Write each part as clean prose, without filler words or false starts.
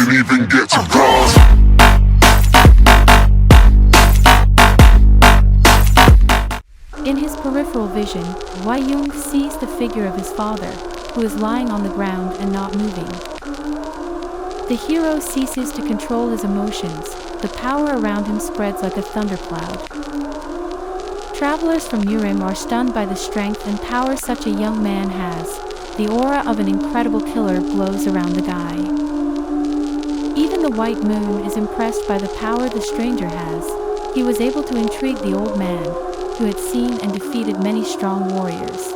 didn't even get to cross. In his peripheral vision, Hwi sees the figure of his father, who is lying on the ground and not moving. The hero ceases to control his emotions. The power around him spreads like a thundercloud. Travelers from Urim are stunned by the strength and power such a young man has. The aura of an incredible killer glows around the guy. Even the white moon is impressed by the power the stranger has. He was able to intrigue the old man, who had seen and defeated many strong warriors.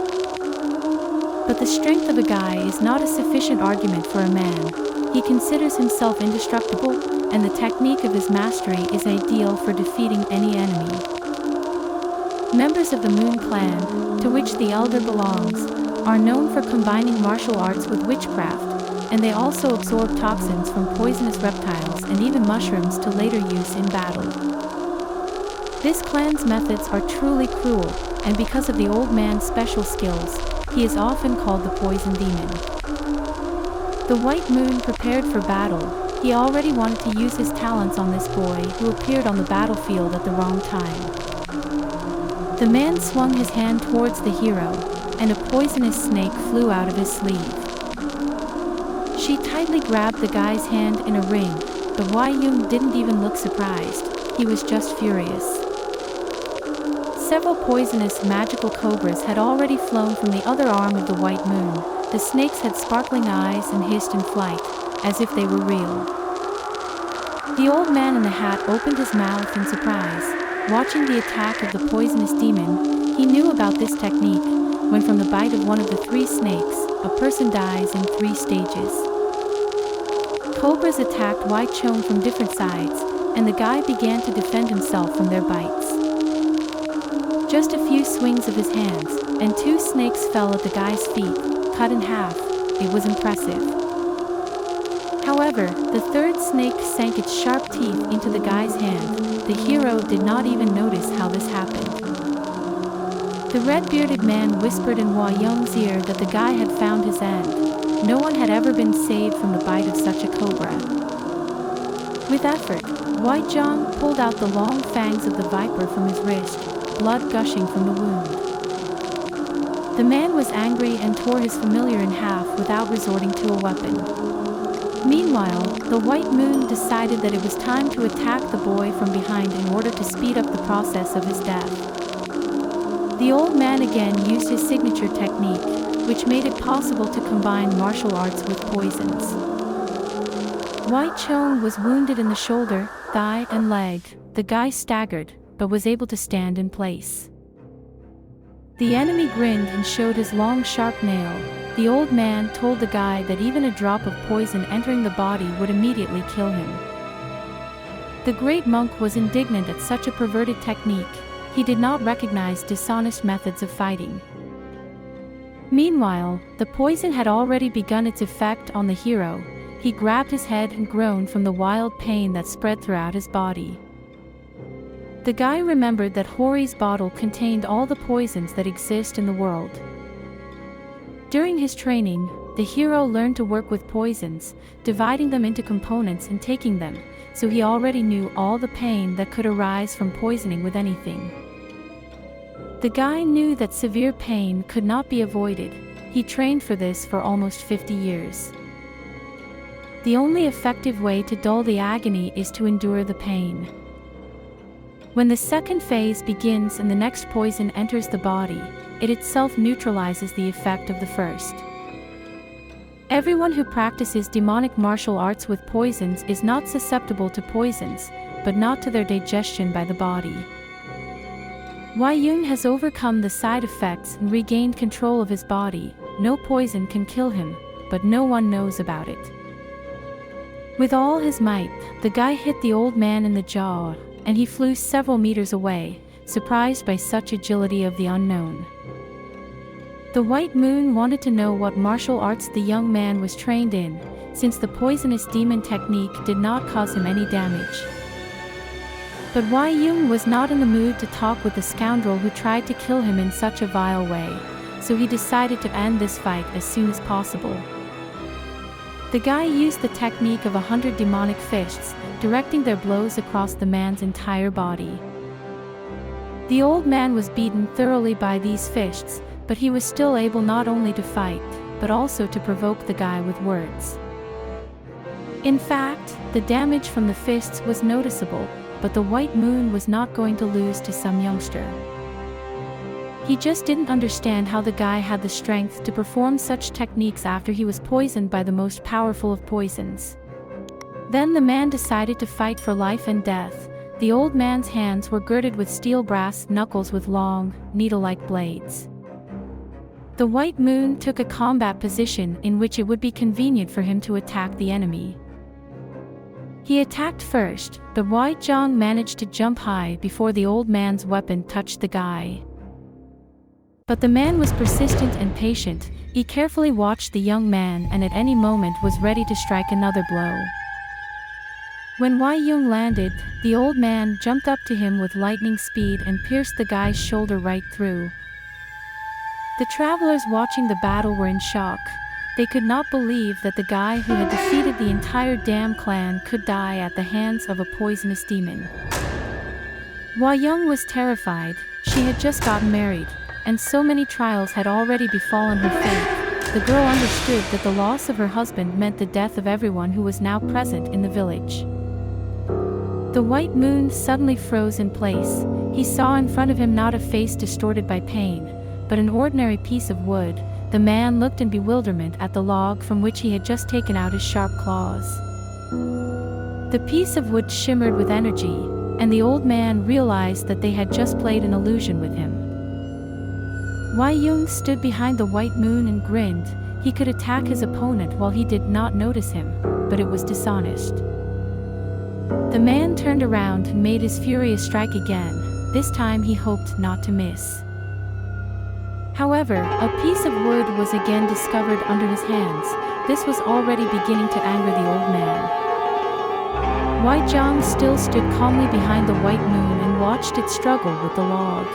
But the strength of a guy is not a sufficient argument for a man. He considers himself indestructible, and the technique of his mastery is ideal for defeating any enemy. Members of the Moon Clan, to which the elder belongs, are known for combining martial arts with witchcraft, and they also absorb toxins from poisonous reptiles and even mushrooms to later use in battle. This clan's methods are truly cruel, and because of the old man's special skills, he is often called the Poison Demon. The White Moon prepared for battle. He already wanted to use his talents on this boy who appeared on the battlefield at the wrong time. The man swung his hand towards the hero, and a poisonous snake flew out of his sleeve. She tightly grabbed the guy's hand in a ring, but Hwi didn't even look surprised. He was just furious. Several poisonous magical cobras had already flown from the other arm of the White Moon. The snakes had sparkling eyes and hissed in flight, as if they were real. The old man in the hat opened his mouth in surprise. Watching the attack of the poisonous demon, he knew about this technique, when from the bite of one of the 3 snakes, a person dies in 3 stages. Cobras attacked Hwi Chon from different sides, and the guy began to defend himself from their bites. Just a few swings of his hands, and 2 snakes fell at the guy's feet, cut in half. It was impressive. However, the 3rd snake sank its sharp teeth into the guy's hand. The hero did not even notice how this happened. The red-bearded man whispered in Hwi-Young's ear that the guy had found his end. No one had ever been saved from the bite of such a cobra. With effort, Hwi-Chon pulled out the long fangs of the viper from his wrist, blood gushing from the wound. The man was angry and tore his familiar in half without resorting to a weapon. Meanwhile, the White Moon decided that it was time to attack the boy from behind in order to speed up the process of his death. The old man again used his signature technique, which made it possible to combine martial arts with poisons. Hwi Chon was wounded in the shoulder, thigh, and leg. The guy staggered, but was able to stand in place. The enemy grinned and showed his long sharp nail. The old man told the guy that even a drop of poison entering the body would immediately kill him. The great monk was indignant at such a perverted technique. He did not recognize dishonest methods of fighting. Meanwhile, the poison had already begun its effect on the hero. He grabbed his head and groaned from the wild pain that spread throughout his body. The guy remembered that Hori's bottle contained all the poisons that exist in the world. During his training, the hero learned to work with poisons, dividing them into components and taking them, so he already knew all the pain that could arise from poisoning with anything. The guy knew that severe pain could not be avoided. He trained for this for almost 50 years. The only effective way to dull the agony is to endure the pain. When the second phase begins and the next poison enters the body, it itself neutralizes the effect of the first. Everyone who practices demonic martial arts with poisons is not susceptible to poisons, but not to their digestion by the body. Hwi has overcome the side effects and regained control of his body. No poison can kill him, but no one knows about it. With all his might, the guy hit the old man in the jaw, and he flew several meters away, surprised by such agility of the unknown. The White Moon wanted to know what martial arts the young man was trained in, since the poisonous demon technique did not cause him any damage. But Hwi was not in the mood to talk with the scoundrel who tried to kill him in such a vile way, so he decided to end this fight as soon as possible. The guy used the technique of 100 demonic fists, directing their blows across the man's entire body. The old man was beaten thoroughly by these fists, but he was still able not only to fight, but also to provoke the guy with words. In fact, the damage from the fists was noticeable, but the white moon was not going to lose to some youngster. He just didn't understand how the guy had the strength to perform such techniques after he was poisoned by the most powerful of poisons. Then the man decided to fight for life and death. The old man's hands were girded with steel brass knuckles with long, needle-like blades. The white moon took a combat position in which it would be convenient for him to attack the enemy. He attacked first, but Hwi Chon managed to jump high before the old man's weapon touched the guy. But the man was persistent and patient. He carefully watched the young man and at any moment was ready to strike another blow. When Hwi Chon landed, the old man jumped up to him with lightning speed and pierced the guy's shoulder right through. The travelers watching the battle were in shock. They could not believe that the guy who had defeated the entire damn clan could die at the hands of a poisonous demon. Hwi Chon was terrified. She had just gotten married, and so many trials had already befallen her fate. The girl understood that the loss of her husband meant the death of everyone who was now present in the village. The white moon suddenly froze in place. He saw in front of him not a face distorted by pain, but an ordinary piece of wood. The man looked in bewilderment at the log from which he had just taken out his sharp claws. The piece of wood shimmered with energy, and the old man realized that they had just played an illusion with him. Hwi Chon stood behind the white moon and grinned. He could attack his opponent while he did not notice him, but it was dishonest. The man turned around and made his furious strike again. This time he hoped not to miss. However, a piece of wood was again discovered under his hands. This was already beginning to anger the old man. Hwi Chon still stood calmly behind the white moon and watched it struggle with the log.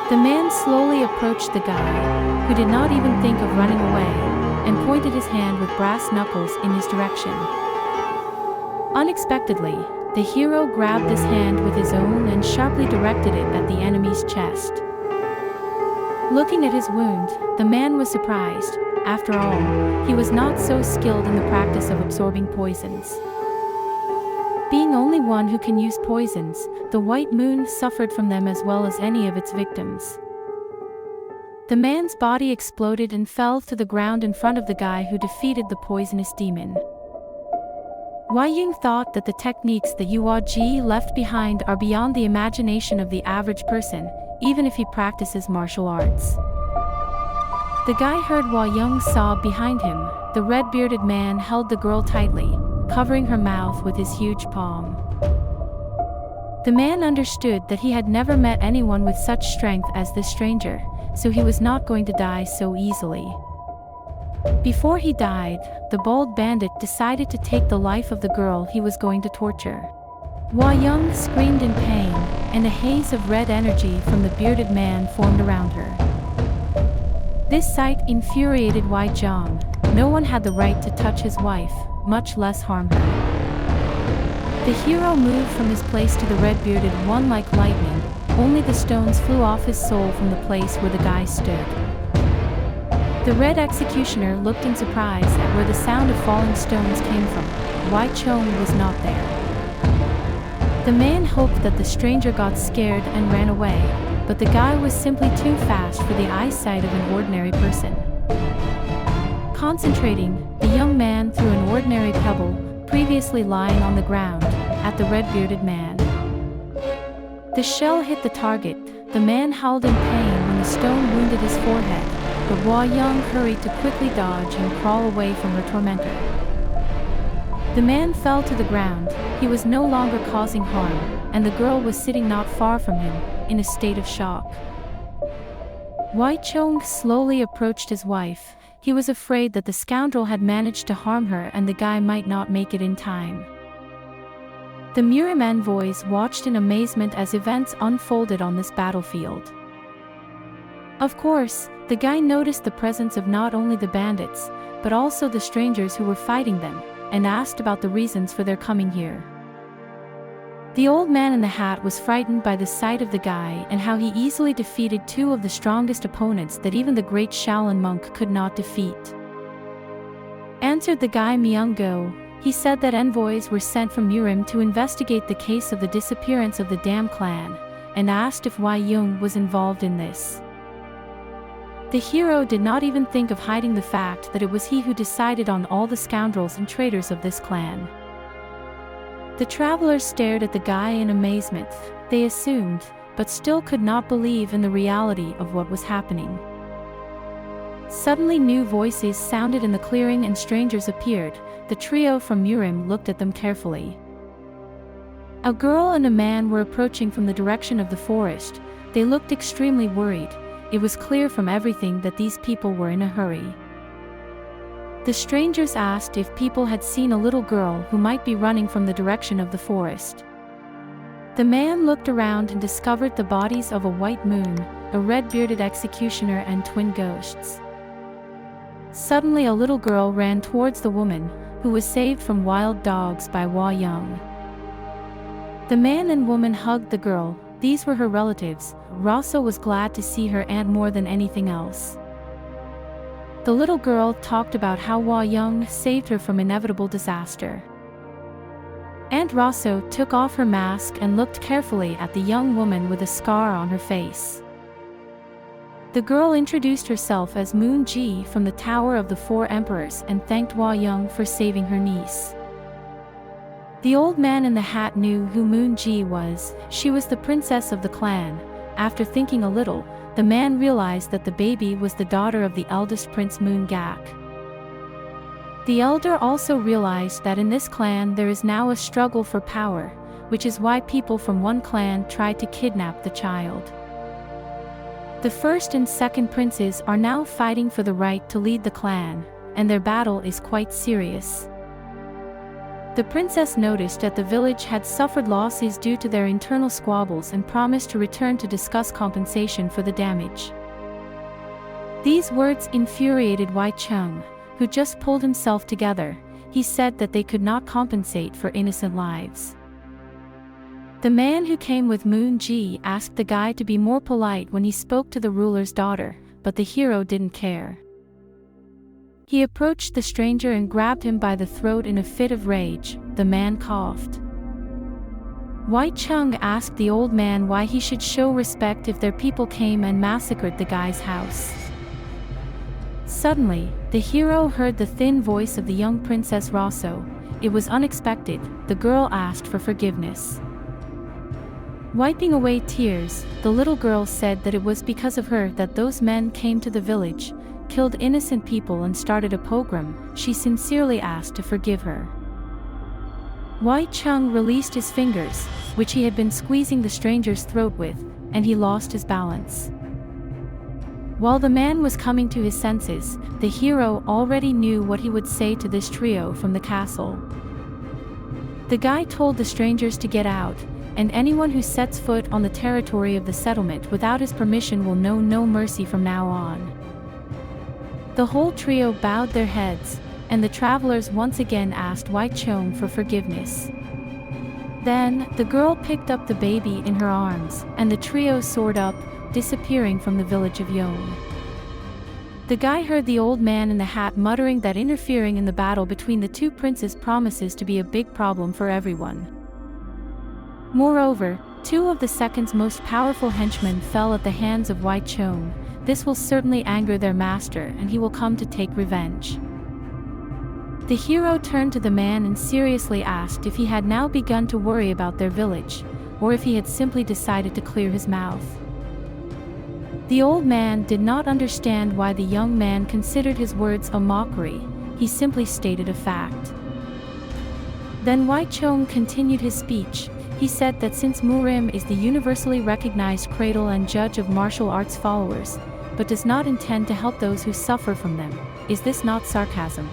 The man slowly approached the guy, who did not even think of running away, and pointed his hand with brass knuckles in his direction. Unexpectedly, the hero grabbed this hand with his own and sharply directed it at the enemy's chest. Looking at his wound, the man was surprised. After all, he was not so skilled in the practice of absorbing poisons. Being only one who can use poisons, the white moon suffered from them as well as any of its victims. The man's body exploded and fell to the ground in front of the guy who defeated the poisonous demon. Hwi Chon thought that the techniques that Yuaji left behind are beyond the imagination of the average person, even if he practices martial arts. The guy heard Hwi Chon sob behind him. The red-bearded man held the girl tightly, covering her mouth with his huge palm. The man understood that he had never met anyone with such strength as this stranger, so he was not going to die so easily. Before he died, the bold bandit decided to take the life of the girl he was going to torture. Hwi Chon screamed in pain, and a haze of red energy from the bearded man formed around her. This sight infuriated Hwi Chon. No one had the right to touch his wife, much less harm her. The hero moved from his place to the red-bearded one like lightning. Only the stones flew off his soul from the place where the guy stood. The red executioner looked in surprise at where the sound of falling stones came from. Hwi Chon was not there. The man hoped that the stranger got scared and ran away, but the guy was simply too fast for the eyesight of an ordinary person. Concentrating, the young man threw an ordinary pebble, previously lying on the ground, at the red-bearded man. The shell hit the target. The man howled in pain when the stone wounded his forehead, but Hwi Chon hurried to quickly dodge and crawl away from her tormentor. The man fell to the ground. He was no longer causing harm, and the girl was sitting not far from him, in a state of shock. Hwi Chon slowly approached his wife. He was afraid that the scoundrel had managed to harm her and the guy might not make it in time. The Murim envoys watched in amazement as events unfolded on this battlefield. Of course, the guy noticed the presence of not only the bandits, but also the strangers who were fighting them, and asked about the reasons for their coming here. The old man in the hat was frightened by the sight of the guy and how he easily defeated two of the strongest opponents that even the great Shaolin monk could not defeat. Answered the guy Myung-go, he said that envoys were sent from Urim to investigate the case of the disappearance of the Dam clan, and asked if Hwi Young was involved in this. The hero did not even think of hiding the fact that it was he who decided on all the scoundrels and traitors of this clan. The travelers stared at the guy in amazement. They assumed, but still could not believe in the reality of what was happening. Suddenly new voices sounded in the clearing and strangers appeared. The trio from Urim looked at them carefully. A girl and a man were approaching from the direction of the forest. They looked extremely worried. It was clear from everything that these people were in a hurry. The strangers asked if people had seen a little girl who might be running from the direction of the forest. The man looked around and discovered the bodies of a white moon, a red-bearded executioner and twin ghosts. Suddenly a little girl ran towards the woman, who was saved from wild dogs by Hwi Young. The man and woman hugged the girl. These were her relatives. Rosso was glad to see her aunt more than anything else. The little girl talked about how Hwi Young saved her from inevitable disaster. Aunt Rosso took off her mask and looked carefully at the young woman with a scar on her face. The girl introduced herself as Moon Ji from the Tower of the Four Emperors and thanked Hwi Young for saving her niece. The old man in the hat knew who Moon Ji was. She was the princess of the clan. After thinking a little, the man realized that the baby was the daughter of the eldest prince Moon Gak. The elder also realized that in this clan there is now a struggle for power, which is why people from one clan tried to kidnap the child. The first and second princes are now fighting for the right to lead the clan, and their battle is quite serious. The princess noticed that the village had suffered losses due to their internal squabbles and promised to return to discuss compensation for the damage. These words infuriated Hwi Chon, who just pulled himself together. He said that they could not compensate for innocent lives. The man who came with Moon Ji asked the guy to be more polite when he spoke to the ruler's daughter, but the hero didn't care. He approached the stranger and grabbed him by the throat in a fit of rage. The man coughed. Hwi Chon asked the old man why he should show respect if their people came and massacred the guy's house. Suddenly, the hero heard the thin voice of the young Princess Rosso. It was unexpected. The girl asked for forgiveness. Wiping away tears, the little girl said that it was because of her that those men came to the village, killed innocent people and started a pogrom. She sincerely asked to forgive her. Hwi Chon released his fingers, which he had been squeezing the stranger's throat with, and he lost his balance. While the man was coming to his senses, the hero already knew what he would say to this trio from the castle. The guy told the strangers to get out, and anyone who sets foot on the territory of the settlement without his permission will know no mercy from now on. The whole trio bowed their heads, and the travelers once again asked Hwi Chon for forgiveness. Then, the girl picked up the baby in her arms, and the trio soared up, disappearing from the village of Yeon. The guy heard the old man in the hat muttering that interfering in the battle between the two princes promises to be a big problem for everyone. Moreover, two of the second's most powerful henchmen fell at the hands of Hwi Chon. This will certainly anger their master and he will come to take revenge. The hero turned to the man and seriously asked if he had now begun to worry about their village, or if he had simply decided to clear his mouth. The old man did not understand why the young man considered his words a mockery. He simply stated a fact. Then Hwi Chon continued his speech. He said that since Murim is the universally recognized cradle and judge of martial arts followers, but does not intend to help those who suffer from them, is this not sarcasm?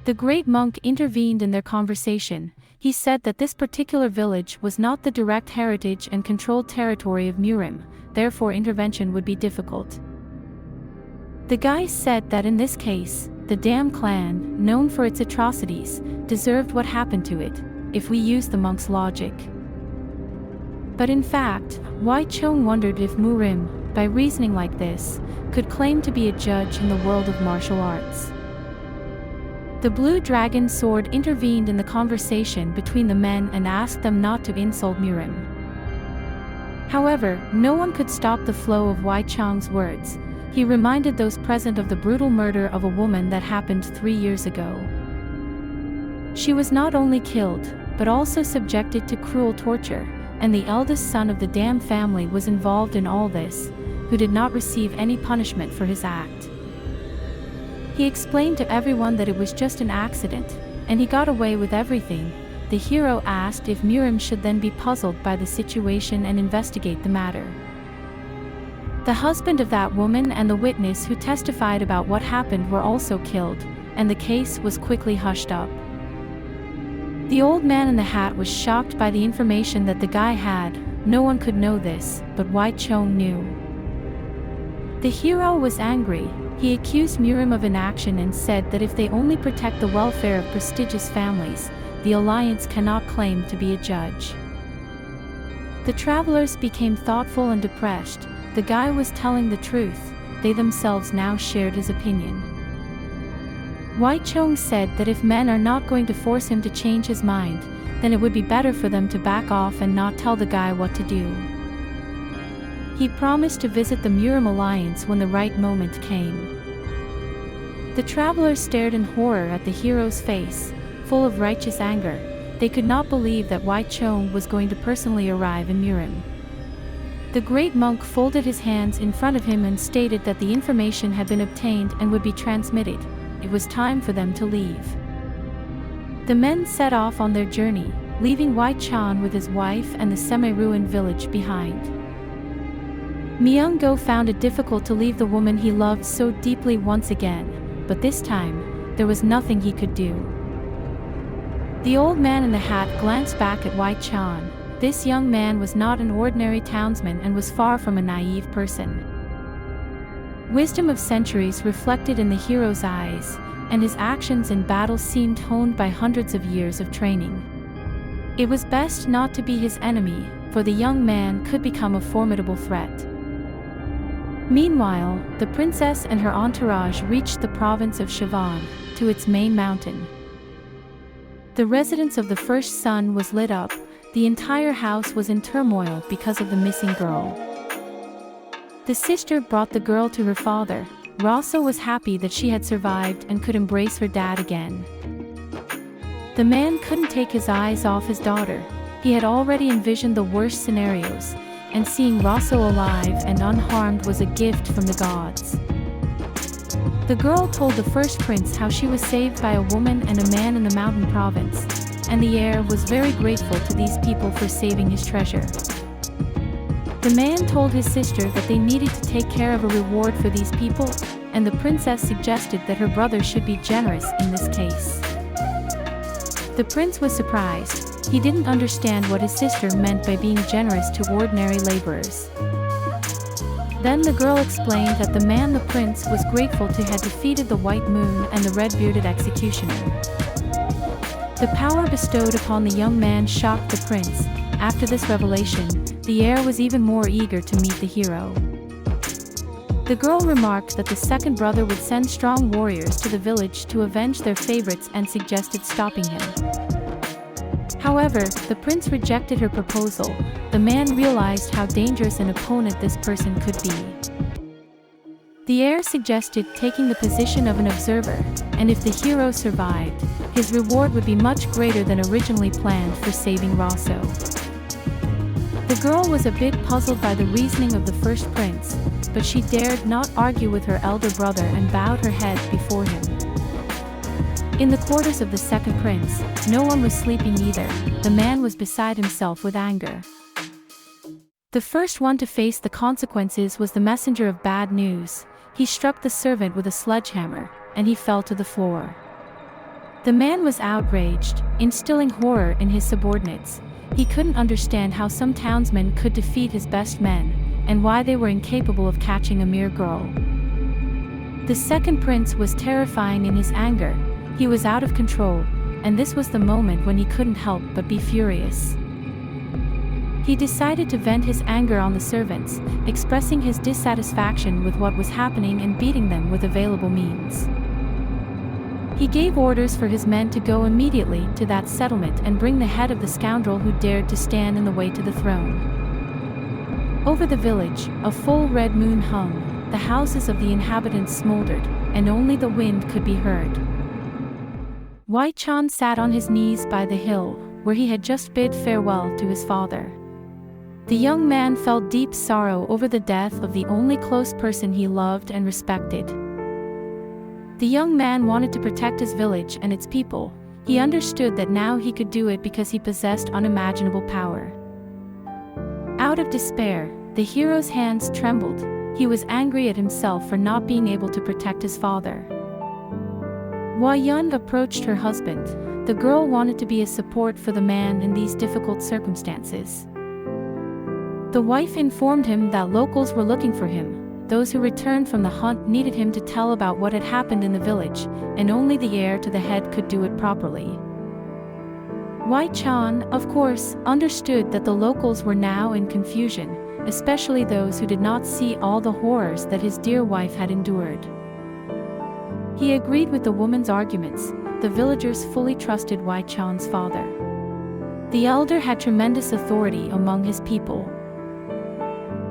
The great monk intervened in their conversation. He said that this particular village was not the direct heritage and controlled territory of Murim, therefore intervention would be difficult. The guy said that in this case, the Dam clan, known for its atrocities, deserved what happened to it, if we use the monk's logic. But in fact, Hwi Chon wondered if Murim, by reasoning like this, could claim to be a judge in the world of martial arts. The blue dragon sword intervened in the conversation between the men and asked them not to insult Murim. However, no one could stop the flow of Hwi Chon's words. He reminded those present of the brutal murder of a woman that happened 3 years ago. She was not only killed, but also subjected to cruel torture, and the eldest son of the Dam family was involved in all this, who did not receive any punishment for his act. He explained to everyone that it was just an accident, and he got away with everything. The hero asked if Murim should then be puzzled by the situation and investigate the matter. The husband of that woman and the witness who testified about what happened were also killed, and the case was quickly hushed up. The old man in the hat was shocked by the information that the guy had. No one could know this, but Hwi Chon knew. The hero was angry. He accused Murim of inaction and said that if they only protect the welfare of prestigious families, the alliance cannot claim to be a judge. The travelers became thoughtful and depressed. The guy was telling the truth. They themselves now shared his opinion. Hwi Chon said that if men are not going to force him to change his mind, then it would be better for them to back off and not tell the guy what to do. He promised to visit the Murim alliance when the right moment came. The travelers stared in horror at the hero's face, full of righteous anger. They could not believe that Hwi Chon was going to personally arrive in Murim. The great monk folded his hands in front of him and stated that the information had been obtained and would be transmitted. It was time for them to leave. The men set off on their journey, leaving Hwi Chon with his wife and the semi-ruined village behind. Myung-go found it difficult to leave the woman he loved so deeply once again, but this time, there was nothing he could do. The old man in the hat glanced back at Hwi Chon. This young man was not an ordinary townsman and was far from a naive person. Wisdom of centuries reflected in the hero's eyes, and his actions in battle seemed honed by hundreds of years of training. It was best not to be his enemy, for the young man could become a formidable threat. Meanwhile, the princess and her entourage reached the province of Sivan, to its main mountain. The residence of the first son was lit up. The entire house was in turmoil because of the missing girl. The sister brought the girl to her father. Rosso was happy that she had survived and could embrace her dad again. The man couldn't take his eyes off his daughter. He had already envisioned the worst scenarios, and seeing Rosso alive and unharmed was a gift from the gods. The girl told the first prince how she was saved by a woman and a man in the mountain province, and the heir was very grateful to these people for saving his treasure. The man told his sister that they needed to take care of a reward for these people, and the princess suggested that her brother should be generous in this case. The prince was surprised. He didn't understand what his sister meant by being generous to ordinary laborers. Then the girl explained that the man the prince was grateful to had defeated the White Moon and the red-bearded executioner. The power bestowed upon the young man shocked the prince. After this revelation, the heir was even more eager to meet the hero. The girl remarked that the second brother would send strong warriors to the village to avenge their favorites and suggested stopping him. However, the prince rejected her proposal. The man realized how dangerous an opponent this person could be. The heir suggested taking the position of an observer, and if the hero survived, his reward would be much greater than originally planned for saving Rosso. The girl was a bit puzzled by the reasoning of the first prince, but she dared not argue with her elder brother and bowed her head before him. In the quarters of the second prince, no one was sleeping either. The man was beside himself with anger. The first one to face the consequences was the messenger of bad news. He struck the servant with a sledgehammer, and he fell to the floor. The man was outraged, instilling horror in his subordinates. He couldn't understand how some townsmen could defeat his best men, and why they were incapable of catching a mere girl. The second prince was terrifying in his anger. He was out of control, and this was the moment when he couldn't help but be furious. He decided to vent his anger on the servants, expressing his dissatisfaction with what was happening and beating them with available means. He gave orders for his men to go immediately to that settlement and bring the head of the scoundrel who dared to stand in the way to the throne. Over the village, a full red moon hung, the houses of the inhabitants smoldered, and only the wind could be heard. Hwi Chon sat on his knees by the hill, where he had just bid farewell to his father. The young man felt deep sorrow over the death of the only close person he loved and respected. The young man wanted to protect his village and its people. He understood that now he could do it because he possessed unimaginable power. Out of despair, the hero's hands trembled. He was angry at himself for not being able to protect his father. Hwi Chon approached her husband. The girl wanted to be a support for the man in these difficult circumstances. The wife informed him that locals were looking for him. Those who returned from the hunt needed him to tell about what had happened in the village, and only the heir to the head could do it properly. Hwi Chon, of course, understood that the locals were now in confusion, especially those who did not see all the horrors that his dear wife had endured. He agreed with the woman's arguments. The villagers fully trusted Hwi Chon's father. The elder had tremendous authority among his people.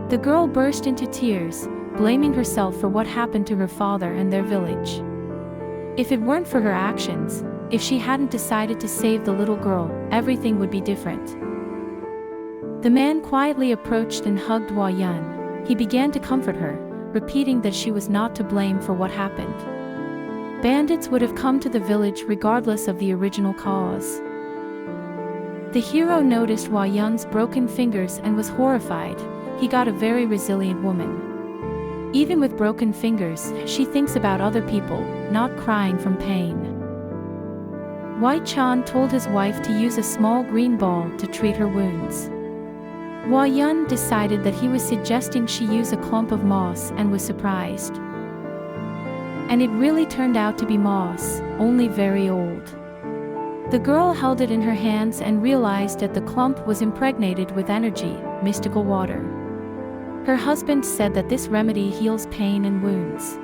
The girl burst into tears, blaming herself for what happened to her father and their village. If it weren't for her actions, if she hadn't decided to save the little girl, everything would be different. The man quietly approached and hugged Hwi Chon. He began to comfort her, repeating that she was not to blame for what happened. Bandits would have come to the village regardless of the original cause. The hero noticed Hwi Chon's broken fingers and was horrified. He got a very resilient woman. Even with broken fingers, she thinks about other people, not crying from pain. Hwi Chon told his wife to use a small green ball to treat her wounds. Hwi Chon decided that he was suggesting she use a clump of moss and was surprised. And it really turned out to be moss, only very old. The girl held it in her hands and realized that the clump was impregnated with energy, mystical water. Her husband said that this remedy heals pain and wounds.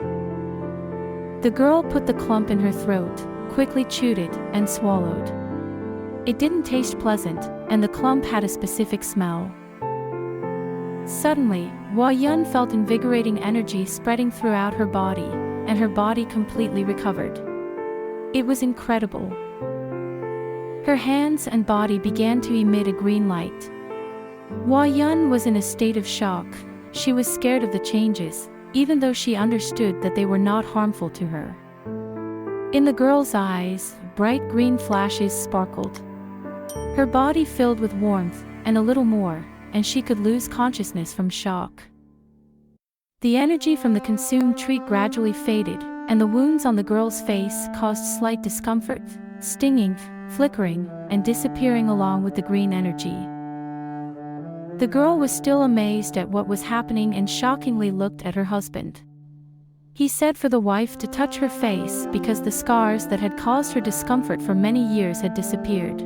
The girl put the clump in her throat, quickly chewed it, and swallowed. It didn't taste pleasant, and the clump had a specific smell. Suddenly, Hwi Chon felt invigorating energy spreading throughout her body, and her body completely recovered. It was incredible. Her hands and body began to emit a green light. Hwi Chon was in a state of shock. She was scared of the changes, even though she understood that they were not harmful to her. In the girl's eyes, bright green flashes sparkled. Her body filled with warmth, and a little more, and she could lose consciousness from shock. The energy from the consumed treat gradually faded, and the wounds on the girl's face caused slight discomfort, stinging, flickering, and disappearing along with the green energy. The girl was still amazed at what was happening and shockingly looked at her husband. He said for the wife to touch her face because the scars that had caused her discomfort for many years had disappeared.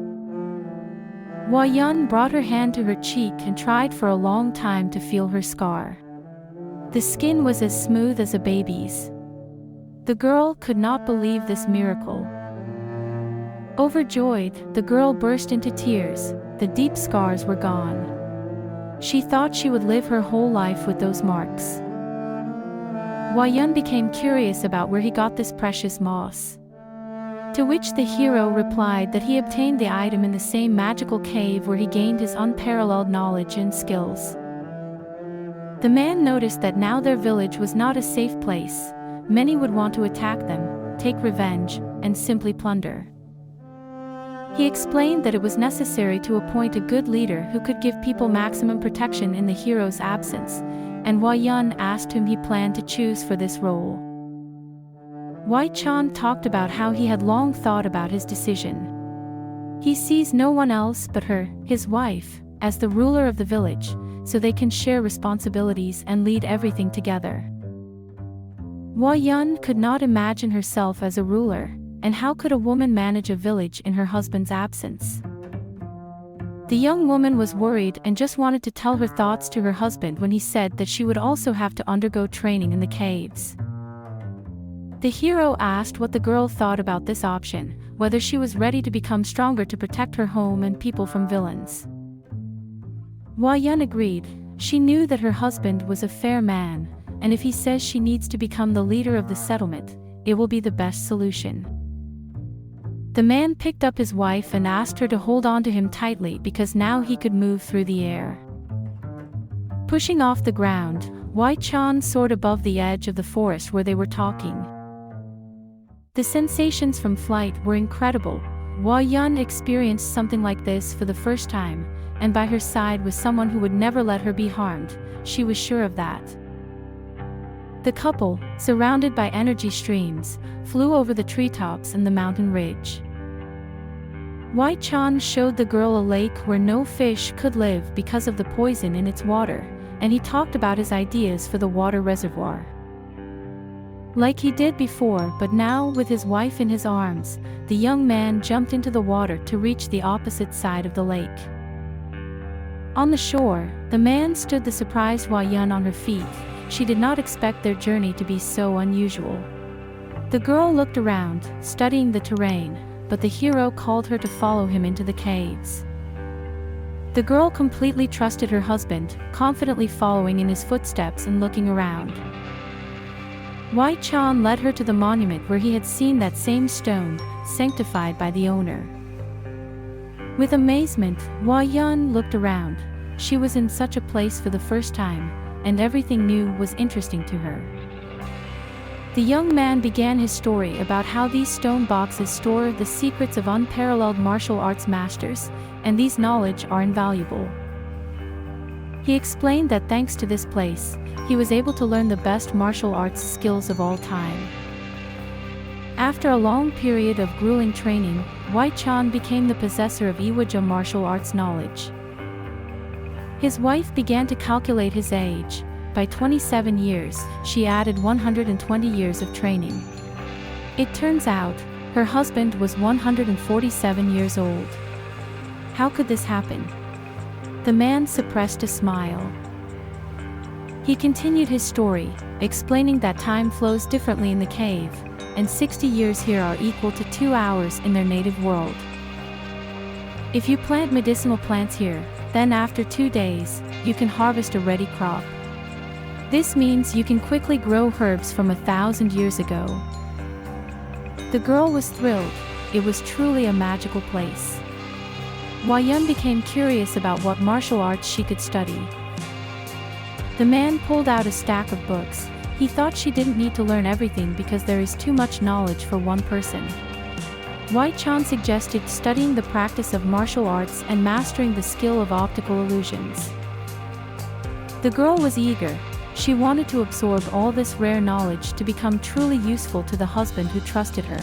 Hwi Chon brought her hand to her cheek and tried for a long time to feel her scar. The skin was as smooth as a baby's. The girl could not believe this miracle. Overjoyed, the girl burst into tears. The deep scars were gone. She thought she would live her whole life with those marks. Hwi Chon became curious about where he got this precious moss. To which the hero replied that he obtained the item in the same magical cave where he gained his unparalleled knowledge and skills. The man noticed that now their village was not a safe place. Many would want to attack them, take revenge, and simply plunder. He explained that it was necessary to appoint a good leader who could give people maximum protection in the hero's absence, and Hwi Chon asked whom he planned to choose for this role. Hwi Chon talked about how he had long thought about his decision. He sees no one else but her, his wife, as the ruler of the village, so they can share responsibilities and lead everything together. Hwa Yun could not imagine herself as a ruler, and how could a woman manage a village in her husband's absence? The young woman was worried and just wanted to tell her thoughts to her husband when he said that she would also have to undergo training in the caves. The hero asked what the girl thought about this option, whether she was ready to become stronger to protect her home and people from villains. Hwa Yun agreed. She knew that her husband was a fair man, and if he says she needs to become the leader of the settlement, it will be the best solution. The man picked up his wife and asked her to hold on to him tightly because now he could move through the air. Pushing off the ground, Hwi Chon soared above the edge of the forest where they were talking. The sensations from flight were incredible. Hwa Yun experienced something like this for the first time, and by her side was someone who would never let her be harmed. She was sure of that. The couple, surrounded by energy streams, flew over the treetops and the mountain ridge. Hwi Chon showed the girl a lake where no fish could live because of the poison in its water, and he talked about his ideas for the water reservoir. Like he did before, but now with his wife in his arms, the young man jumped into the water to reach the opposite side of the lake. On the shore, the man stood the surprised Hwa Yun on her feet. She did not expect their journey to be so unusual. The girl looked around, studying the terrain, but the hero called her to follow him into the caves. The girl completely trusted her husband, confidently following in his footsteps and looking around. Hwi Chon led her to the monument where he had seen that same stone, sanctified by the owner. With amazement, Hwa Yun looked around. She was in such a place for the first time, and everything new was interesting to her. The young man began his story about how these stone boxes store the secrets of unparalleled martial arts masters, and these knowledge are invaluable. He explained that thanks to this place, he was able to learn the best martial arts skills of all time. After a long period of grueling training, Hwi Chon became the possessor of Iwaja martial arts knowledge. His wife began to calculate his age. By 27 years, she added 120 years of training. It turns out, her husband was 147 years old. How could this happen? The man suppressed a smile. He continued his story, explaining that time flows differently in the cave, and 60 years here are equal to 2 hours in their native world. If you plant medicinal plants here, then after 2 days, you can harvest a ready crop. This means you can quickly grow herbs from 1,000 years ago. The girl was thrilled. It was truly a magical place. Hwa Yun became curious about what martial arts she could study. The man pulled out a stack of books. He thought she didn't need to learn everything because there is too much knowledge for one person. Hwi Chon suggested studying the practice of martial arts and mastering the skill of optical illusions. The girl was eager. She wanted to absorb all this rare knowledge to become truly useful to the husband who trusted her.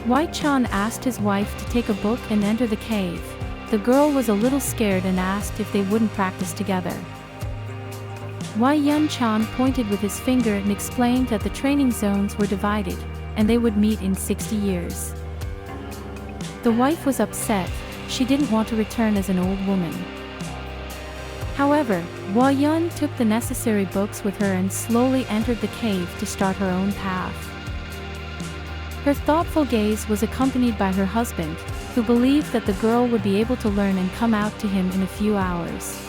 Hwi Chon asked his wife to take a book and enter the cave. The girl was a little scared and asked if they wouldn't practice together. Hwi Chon pointed with his finger and explained that the training zones were divided, and they would meet in 60 years. The wife was upset. She didn't want to return as an old woman. However, Hwa Yun took the necessary books with her and slowly entered the cave to start her own path. Her thoughtful gaze was accompanied by her husband, who believed that the girl would be able to learn and come out to him in a few hours.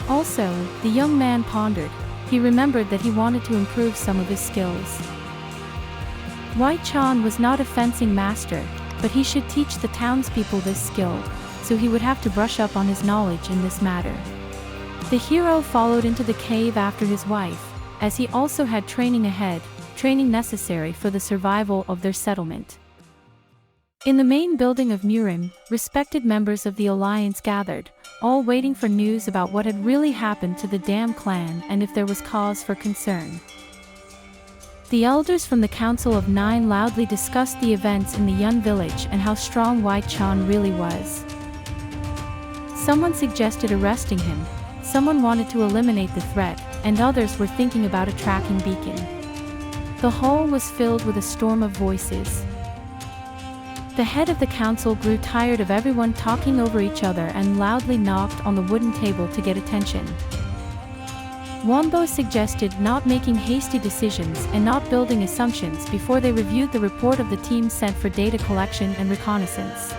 Also, the young man pondered. He remembered that he wanted to improve some of his skills. Hwi Chon was not a fencing master, but he should teach the townspeople this skill, so he would have to brush up on his knowledge in this matter. The hero followed into the cave after his wife, as he also had training ahead, training necessary for the survival of their settlement. In the main building of Murim, respected members of the alliance gathered, all waiting for news about what had really happened to the Dam clan and if there was cause for concern. The elders from the Council of Nine loudly discussed the events in the Yun village and how strong Hwi Chon really was. Someone suggested arresting him, someone wanted to eliminate the threat, and others were thinking about a tracking beacon. The hall was filled with a storm of voices. The head of the council grew tired of everyone talking over each other and loudly knocked on the wooden table to get attention. Wombo suggested not making hasty decisions and not building assumptions before they reviewed the report of the team sent for data collection and reconnaissance.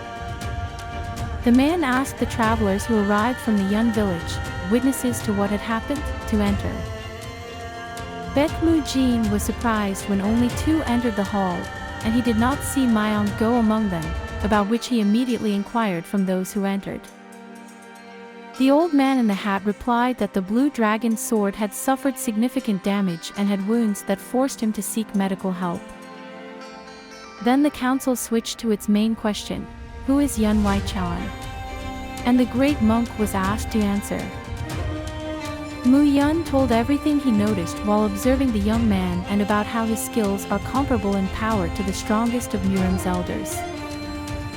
The man asked the travelers who arrived from the Yun village, witnesses to what had happened, to enter. Baek-mu-jin was surprised when only 2 entered the hall, and he did not see Myung go among them, about which he immediately inquired from those who entered. The old man in the hat replied that the blue dragon sword had suffered significant damage and had wounds that forced him to seek medical help. Then the council switched to its main question, who is Yeon Hwi Chon? And the great monk was asked to answer. Mu-yun told everything he noticed while observing the young man and about how his skills are comparable in power to the strongest of Murim's elders.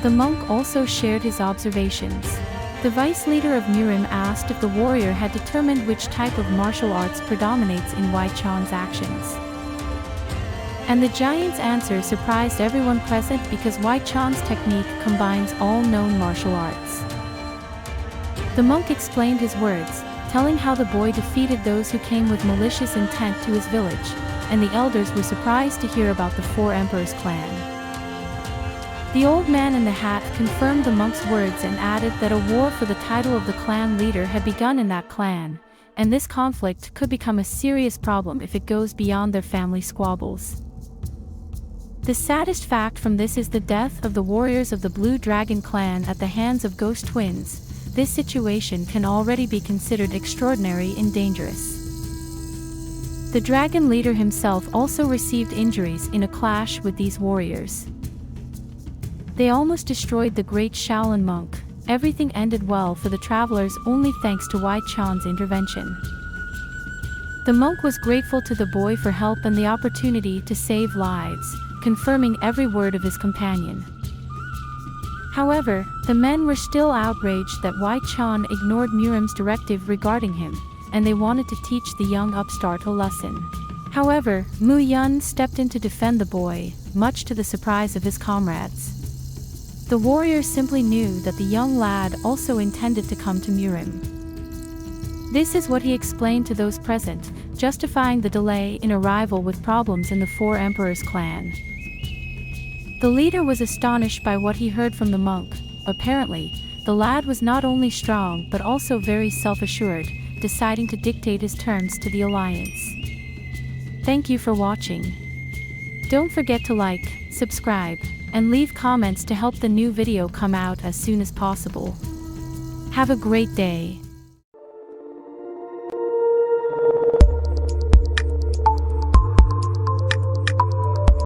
The monk also shared his observations. The vice leader of Murim asked if the warrior had determined which type of martial arts predominates in Hwi Chon's actions. And the giant's answer surprised everyone present because Hwi Chon's technique combines all known martial arts. The monk explained his words, telling how the boy defeated those who came with malicious intent to his village, and the elders were surprised to hear about the 4 Emperors clan. The old man in the hat confirmed the monk's words and added that a war for the title of the clan leader had begun in that clan, and this conflict could become a serious problem if it goes beyond their family squabbles. The saddest fact from this is the death of the warriors of the Blue Dragon clan at the hands of ghost twins. This situation can already be considered extraordinary and dangerous. The dragon leader himself also received injuries in a clash with these warriors. They almost destroyed the great Shaolin monk. Everything ended well for the travelers only thanks to Hwi Chon's intervention. The monk was grateful to the boy for help and the opportunity to save lives, confirming every word of his companion. However, the men were still outraged that Hwi Chon ignored Murim's directive regarding him, and they wanted to teach the young upstart a lesson. However, Mu-yun stepped in to defend the boy, much to the surprise of his comrades. The warrior simply knew that the young lad also intended to come to Murim. This is what he explained to those present, justifying the delay in arrival with problems in the 4 Emperors clan. The leader was astonished by what he heard from the monk. Apparently, the lad was not only strong but also very self-assured, deciding to dictate his terms to the alliance. Thank you for watching. Don't forget to like, subscribe, and leave comments to help the new video come out as soon as possible. Have a great day.